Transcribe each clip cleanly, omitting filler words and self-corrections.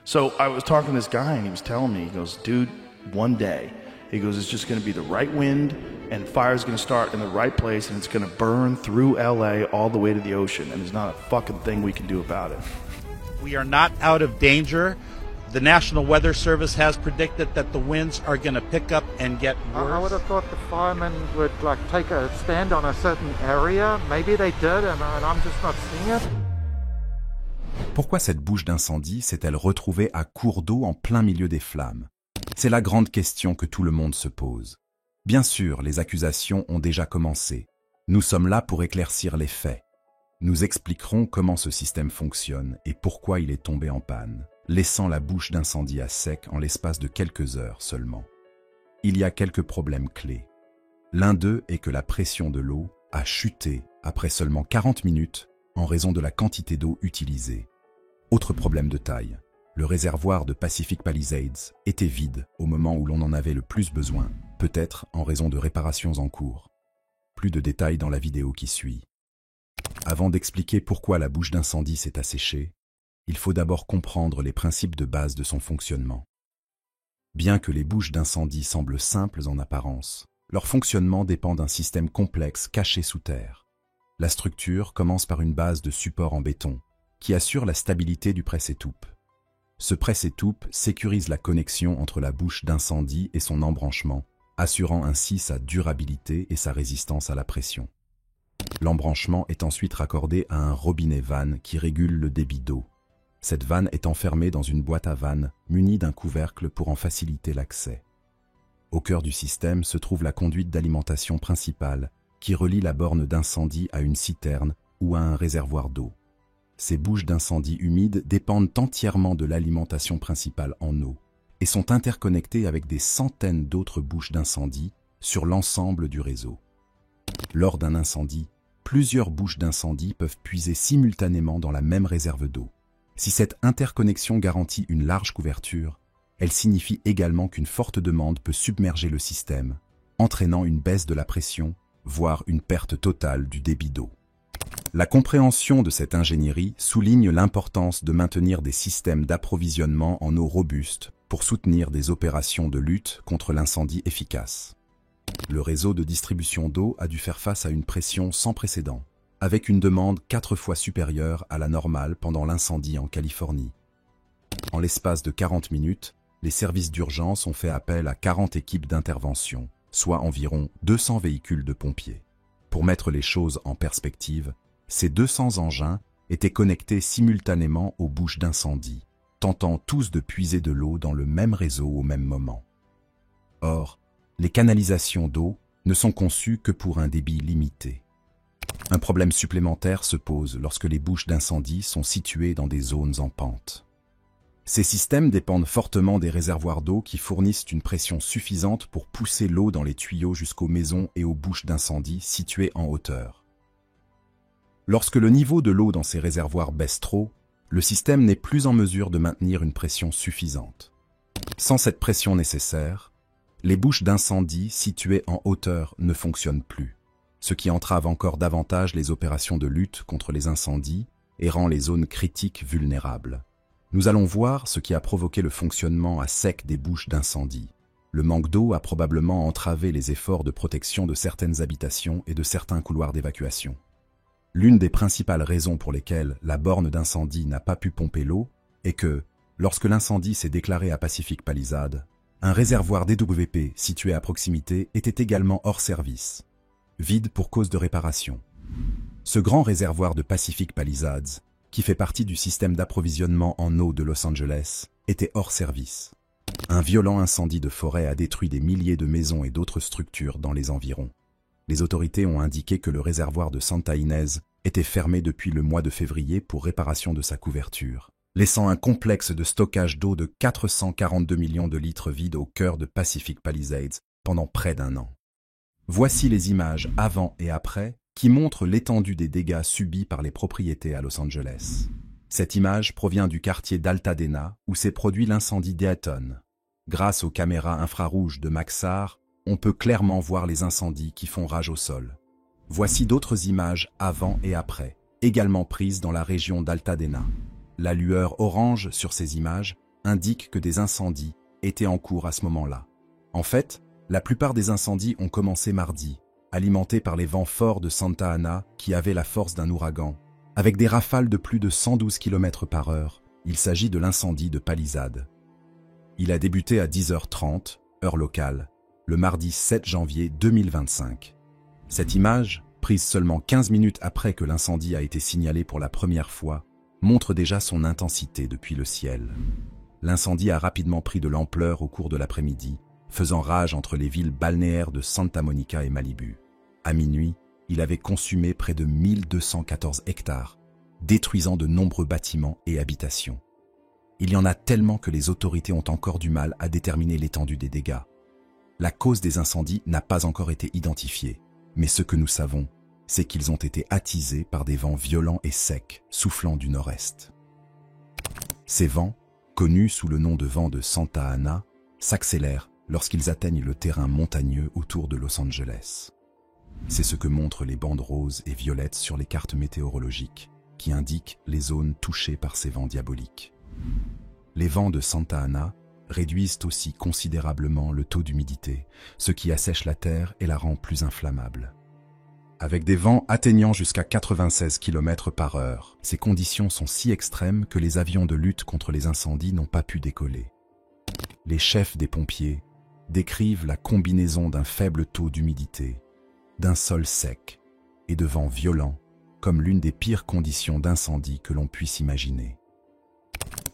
So I was talking to this guy and he was telling me, he goes, dude, one day, he goes, it's just going to be the right wind and fire's going to start in the right place and it's going to burn through LA all the way to the ocean and there's not a fucking thing we can do about it. We are not out of danger. The National Weather Service has predicted that the winds are going to pick up and get worse. I would have thought the firemen would take a stand on a certain area. Maybe they did and I'm just not seeing it. Pourquoi cette bouche d'incendie s'est-elle retrouvée à court d'eau en plein milieu des flammes? C'est la grande question que tout le monde se pose. Bien sûr, les accusations ont déjà commencé. Nous sommes là pour éclaircir les faits. Nous expliquerons comment ce système fonctionne et pourquoi il est tombé en panne, laissant la bouche d'incendie à sec en l'espace de quelques heures seulement. Il y a quelques problèmes clés. L'un d'eux est que la pression de l'eau a chuté après seulement 40 minutes en raison de la quantité d'eau utilisée. Autre problème de taille, le réservoir de Pacific Palisades était vide au moment où l'on en avait le plus besoin, peut-être en raison de réparations en cours. Plus de détails dans la vidéo qui suit. Avant d'expliquer pourquoi la bouche d'incendie s'est asséchée, il faut d'abord comprendre les principes de base de son fonctionnement. Bien que les bouches d'incendie semblent simples en apparence, leur fonctionnement dépend d'un système complexe caché sous terre. La structure commence par une base de support en béton, qui assure la stabilité du presse-étoupe. Ce presse-étoupe sécurise la connexion entre la bouche d'incendie et son embranchement, assurant ainsi sa durabilité et sa résistance à la pression. L'embranchement est ensuite raccordé à un robinet vanne qui régule le débit d'eau. Cette vanne est enfermée dans une boîte à vanne munie d'un couvercle pour en faciliter l'accès. Au cœur du système se trouve la conduite d'alimentation principale qui relie la borne d'incendie à une citerne ou à un réservoir d'eau. Ces bouches d'incendie humides dépendent entièrement de l'alimentation principale en eau et sont interconnectées avec des centaines d'autres bouches d'incendie sur l'ensemble du réseau. Lors d'un incendie, plusieurs bouches d'incendie peuvent puiser simultanément dans la même réserve d'eau. Si cette interconnexion garantit une large couverture, elle signifie également qu'une forte demande peut submerger le système, entraînant une baisse de la pression, voire une perte totale du débit d'eau. La compréhension de cette ingénierie souligne l'importance de maintenir des systèmes d'approvisionnement en eau robustes pour soutenir des opérations de lutte contre l'incendie efficaces. Le réseau de distribution d'eau a dû faire face à une pression sans précédent, avec une demande 4 fois supérieure à la normale pendant l'incendie en Californie. En l'espace de 40 minutes, les services d'urgence ont fait appel à 40 équipes d'intervention, soit environ 200 véhicules de pompiers. Pour mettre les choses en perspective, ces 200 engins étaient connectés simultanément aux bouches d'incendie, tentant tous de puiser de l'eau dans le même réseau au même moment. Or, les canalisations d'eau ne sont conçues que pour un débit limité. Un problème supplémentaire se pose lorsque les bouches d'incendie sont situées dans des zones en pente. Ces systèmes dépendent fortement des réservoirs d'eau qui fournissent une pression suffisante pour pousser l'eau dans les tuyaux jusqu'aux maisons et aux bouches d'incendie situées en hauteur. Lorsque le niveau de l'eau dans ces réservoirs baisse trop, le système n'est plus en mesure de maintenir une pression suffisante. Sans cette pression nécessaire, les bouches d'incendie situées en hauteur ne fonctionnent plus, ce qui entrave encore davantage les opérations de lutte contre les incendies et rend les zones critiques vulnérables. Nous allons voir ce qui a provoqué le fonctionnement à sec des bouches d'incendie. Le manque d'eau a probablement entravé les efforts de protection de certaines habitations et de certains couloirs d'évacuation. L'une des principales raisons pour lesquelles la borne d'incendie n'a pas pu pomper l'eau est que, lorsque l'incendie s'est déclaré à Pacific Palisades, un réservoir DWP situé à proximité était également hors service, vide pour cause de réparation. Ce grand réservoir de Pacific Palisades, qui fait partie du système d'approvisionnement en eau de Los Angeles, était hors service. Un violent incendie de forêt a détruit des milliers de maisons et d'autres structures dans les environs. Les autorités ont indiqué que le réservoir de Santa Ynez était fermé depuis le mois de février pour réparation de sa couverture, laissant un complexe de stockage d'eau de 442 millions de litres vide au cœur de Pacific Palisades pendant près d'1 an. Voici les images avant et après qui montre l'étendue des dégâts subis par les propriétés à Los Angeles. Cette image provient du quartier d'Altadena où s'est produit l'incendie Dayton. Grâce aux caméras infrarouges de Maxar, on peut clairement voir les incendies qui font rage au sol. Voici d'autres images avant et après, également prises dans la région d'Altadena. La lueur orange sur ces images indiquent que des incendies étaient en cours à ce moment-là. En fait, la plupart des incendies ont commencé mardi, alimentés par les vents forts de Santa Ana qui avaient la force d'un ouragan. Avec des rafales de plus de 112 km/h, il s'agit de l'incendie de Palisade. Il a débuté à 10h30, heure locale, le mardi 7 janvier 2025. Cette image, prise seulement 15 minutes après que l'incendie a été signalé pour la première fois, montre déjà son intensité depuis le ciel. L'incendie a rapidement pris de l'ampleur au cours de l'après-midi, faisant rage entre les villes balnéaires de Santa Monica et Malibu. À minuit, il avait consumé près de 1214 hectares, détruisant de nombreux bâtiments et habitations. Il y en a tellement que les autorités ont encore du mal à déterminer l'étendue des dégâts. La cause des incendies n'a pas encore été identifiée, mais ce que nous savons, c'est qu'ils ont été attisés par des vents violents et secs, soufflant du nord-est. Ces vents, connus sous le nom de vent de Santa Ana, s'accélèrent lorsqu'ils atteignent le terrain montagneux autour de Los Angeles. C'est ce que montrent les bandes roses et violettes sur les cartes météorologiques, qui indiquent les zones touchées par ces vents diaboliques. Les vents de Santa Ana réduisent aussi considérablement le taux d'humidité, ce qui assèche la terre et la rend plus inflammable. Avec des vents atteignant jusqu'à 96 km/h, ces conditions sont si extrêmes que les avions de lutte contre les incendies n'ont pas pu décoller. Les chefs des pompiers décrivent la combinaison d'un faible taux d'humidité, d'un sol sec et de vents violents comme l'une des pires conditions d'incendie que l'on puisse imaginer.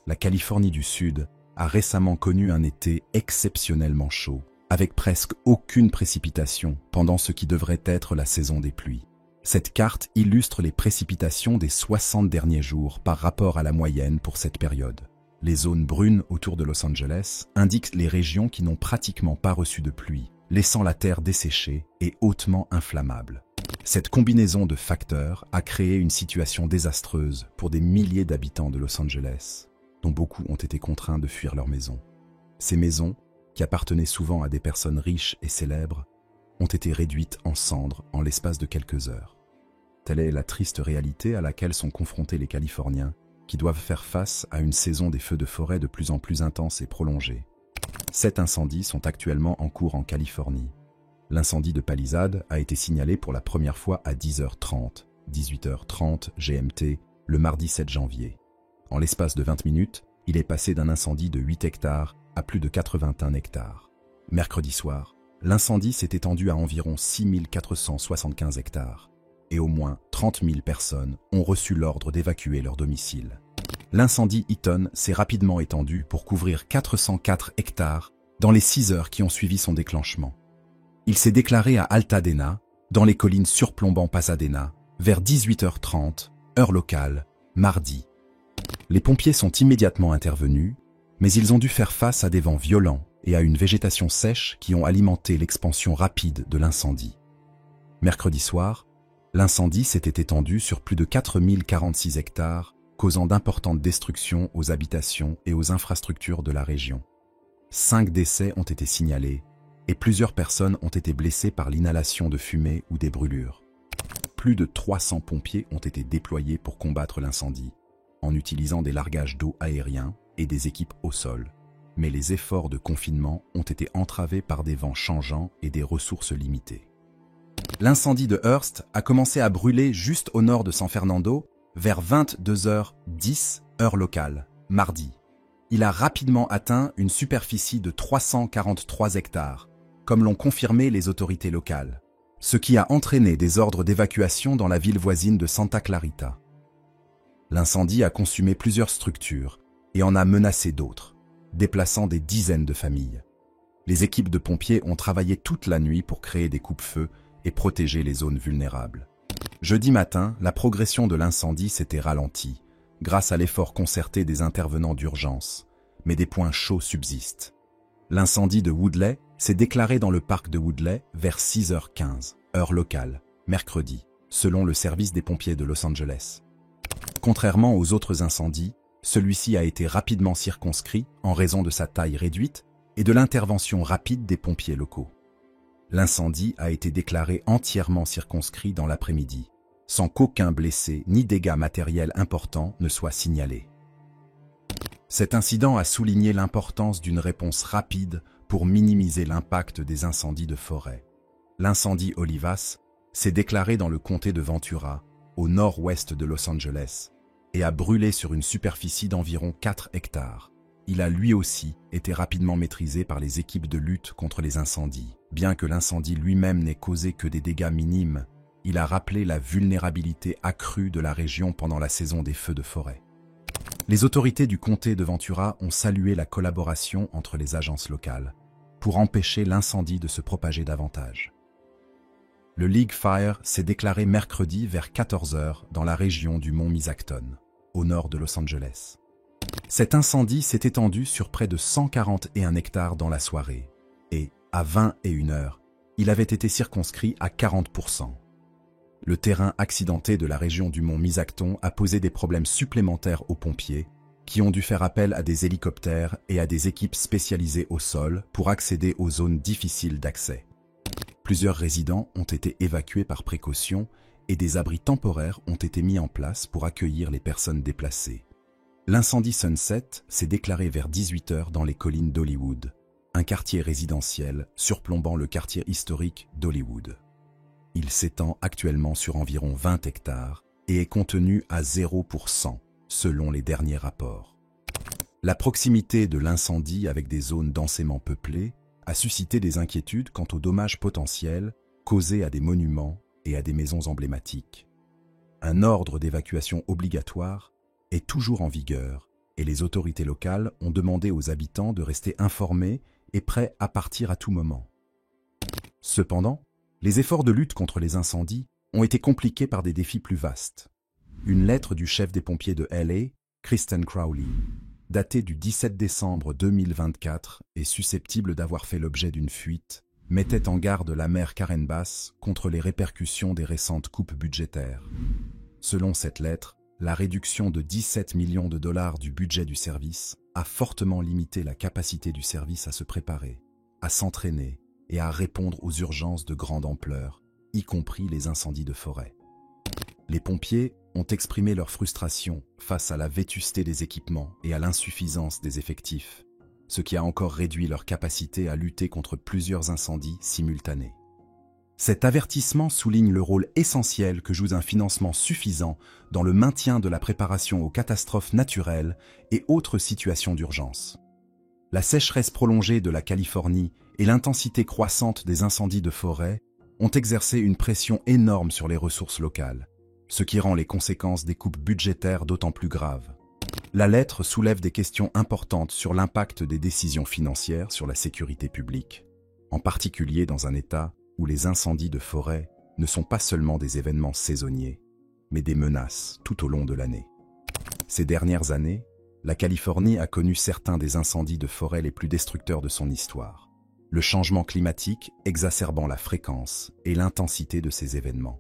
La Californie du Sud a récemment connu un été exceptionnellement chaud, avec presque aucune précipitation pendant ce qui devrait être la saison des pluies. Cette carte illustre les précipitations des 60 derniers jours par rapport à la moyenne pour cette période. Les zones brunes autour de Los Angeles indiquent les régions qui n'ont pratiquement pas reçu de pluie, laissant la terre desséchée et hautement inflammable. Cette combinaison de facteurs a créé une situation désastreuse pour des milliers d'habitants de Los Angeles, dont beaucoup ont été contraints de fuir leurs maisons. Ces maisons, qui appartenaient souvent à des personnes riches et célèbres, ont été réduites en cendres en l'espace de quelques heures. Telle est la triste réalité à laquelle sont confrontés les Californiens, qui doivent faire face à une saison des feux de forêt de plus en plus intense et prolongée. 7 incendies sont actuellement en cours en Californie. L'incendie de Palisade a été signalé pour la première fois à 10h30, 18h30 GMT, le mardi 7 janvier. En l'espace de 20 minutes, il est passé d'un incendie de 8 hectares à plus de 81 hectares. Mercredi soir, l'incendie s'est étendu à environ 6475 hectares et au moins 30 000 personnes ont reçu l'ordre d'évacuer leur domicile. L'incendie Eaton s'est rapidement étendu pour couvrir 404 hectares dans les 6 heures qui ont suivi son déclenchement. Il s'est déclaré à Altadena, dans les collines surplombant Pasadena, vers 18h30, heure locale, mardi. Les pompiers sont immédiatement intervenus, mais ils ont dû faire face à des vents violents et à une végétation sèche qui ont alimenté l'expansion rapide de l'incendie. Mercredi soir, l'incendie s'était étendu sur plus de 4046 hectares, causant d'importantes destructions aux habitations et aux infrastructures de la région. 5 décès ont été signalés et plusieurs personnes ont été blessées par l'inhalation de fumée ou des brûlures. Plus de 300 pompiers ont été déployés pour combattre l'incendie, en utilisant des largages d'eau aériens et des équipes au sol. Mais les efforts de confinement ont été entravés par des vents changeants et des ressources limitées. L'incendie de Hearst a commencé à brûler juste au nord de San Fernando vers 22h10 heure locale, mardi. Il a rapidement atteint une superficie de 343 hectares, comme l'ont confirmé les autorités locales, ce qui a entraîné des ordres d'évacuation dans la ville voisine de Santa Clarita. L'incendie a consumé plusieurs structures et en a menacé d'autres, déplaçant des dizaines de familles. Les équipes de pompiers ont travaillé toute la nuit pour créer des coupe-feux et protéger les zones vulnérables. Jeudi matin, la progression de l'incendie s'était ralentie, grâce à l'effort concerté des intervenants d'urgence, mais des points chauds subsistent. L'incendie de Woodley s'est déclaré dans le parc de Woodley vers 6h15, heure locale, mercredi, selon le service des pompiers de Los Angeles. Contrairement aux autres incendies, celui-ci a été rapidement circonscrit en raison de sa taille réduite et de l'intervention rapide des pompiers locaux. L'incendie a été déclaré entièrement circonscrit dans l'après-midi, sans qu'aucun blessé ni dégâts matériels importants ne soient signalés. Cet incident a souligné l'importance d'une réponse rapide pour minimiser l'impact des incendies de forêt. L'incendie Olivas s'est déclaré dans le comté de Ventura, au nord-ouest de Los Angeles, et a brûlé sur une superficie d'environ 4 hectares. Il a lui aussi été rapidement maîtrisé par les équipes de lutte contre les incendies. Bien que l'incendie lui-même n'ait causé que des dégâts minimes, il a rappelé la vulnérabilité accrue de la région pendant la saison des feux de forêt. Les autorités du comté de Ventura ont salué la collaboration entre les agences locales pour empêcher l'incendie de se propager davantage. Le League Fire s'est déclaré mercredi vers 14 h dans la région du mont Misacton, au nord de Los Angeles. Cet incendie s'est étendu sur près de 141 hectares dans la soirée, et, à 21 h, il avait été circonscrit à 40%. Le terrain accidenté de la région du mont Misacton a posé des problèmes supplémentaires aux pompiers, qui ont dû faire appel à des hélicoptères et à des équipes spécialisées au sol pour accéder aux zones difficiles d'accès. Plusieurs résidents ont été évacués par précaution et des abris temporaires ont été mis en place pour accueillir les personnes déplacées. L'incendie Sunset s'est déclaré vers 18 h dans les collines d'Hollywood, un quartier résidentiel surplombant le quartier historique d'Hollywood. Il s'étend actuellement sur environ 20 hectares et est contenu à 0% selon les derniers rapports. La proximité de l'incendie avec des zones densément peuplées a suscité des inquiétudes quant aux dommages potentiels causés à des monuments et à des maisons emblématiques. Un ordre d'évacuation obligatoire est toujours en vigueur et les autorités locales ont demandé aux habitants de rester informés et prêts à partir à tout moment. Cependant, les efforts de lutte contre les incendies ont été compliqués par des défis plus vastes. Une lettre du chef des pompiers de LA, Kristen Crowley, datée du 17 décembre 2024 et susceptible d'avoir fait l'objet d'une fuite, mettait en garde la maire Karen Bass contre les répercussions des récentes coupes budgétaires. Selon cette lettre, la réduction de 17 millions de dollars du budget du service a fortement limité la capacité du service à se préparer, à s'entraîner et à répondre aux urgences de grande ampleur, y compris les incendies de forêt. Les pompiers ont exprimé leur frustration face à la vétusté des équipements et à l'insuffisance des effectifs, ce qui a encore réduit leur capacité à lutter contre plusieurs incendies simultanés. Cet avertissement souligne le rôle essentiel que joue un financement suffisant dans le maintien de la préparation aux catastrophes naturelles et autres situations d'urgence. La sécheresse prolongée de la Californie et l'intensité croissante des incendies de forêt ont exercé une pression énorme sur les ressources locales, ce qui rend les conséquences des coupes budgétaires d'autant plus graves. La lettre soulève des questions importantes sur l'impact des décisions financières sur la sécurité publique, en particulier dans un État où les incendies de forêt ne sont pas seulement des événements saisonniers, mais des menaces tout au long de l'année. Ces dernières années, la Californie a connu certains des incendies de forêt les plus destructeurs de son histoire, le changement climatique exacerbant la fréquence et l'intensité de ces événements.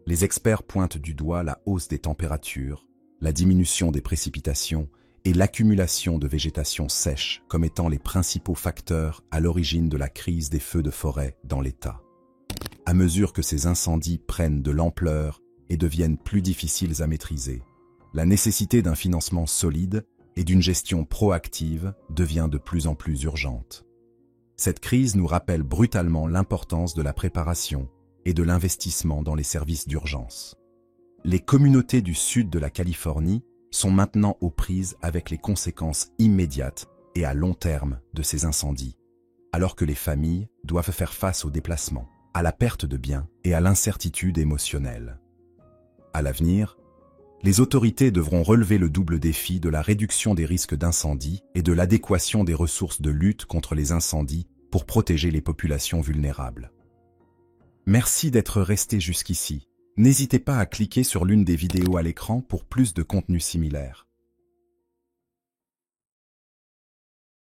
Les experts pointent du doigt la hausse des températures, la diminution des précipitations et l'accumulation de végétation sèche comme étant les principaux facteurs à l'origine de la crise des feux de forêt dans l'État. À mesure que ces incendies prennent de l'ampleur et deviennent plus difficiles à maîtriser, la nécessité d'un financement solide et d'une gestion proactive devient de plus en plus urgente. Cette crise nous rappelle brutalement l'importance de la préparation et de l'investissement dans les services d'urgence. Les communautés du sud de la Californie sont maintenant aux prises avec les conséquences immédiates et à long terme de ces incendies, alors que les familles doivent faire face aux déplacements, à la perte de biens et à l'incertitude émotionnelle. À l'avenir, les autorités devront relever le double défi de la réduction des risques d'incendie et de l'adéquation des ressources de lutte contre les incendies pour protéger les populations vulnérables. Merci d'être resté jusqu'ici. N'hésitez pas à cliquer sur l'une des vidéos à l'écran pour plus de contenu similaire.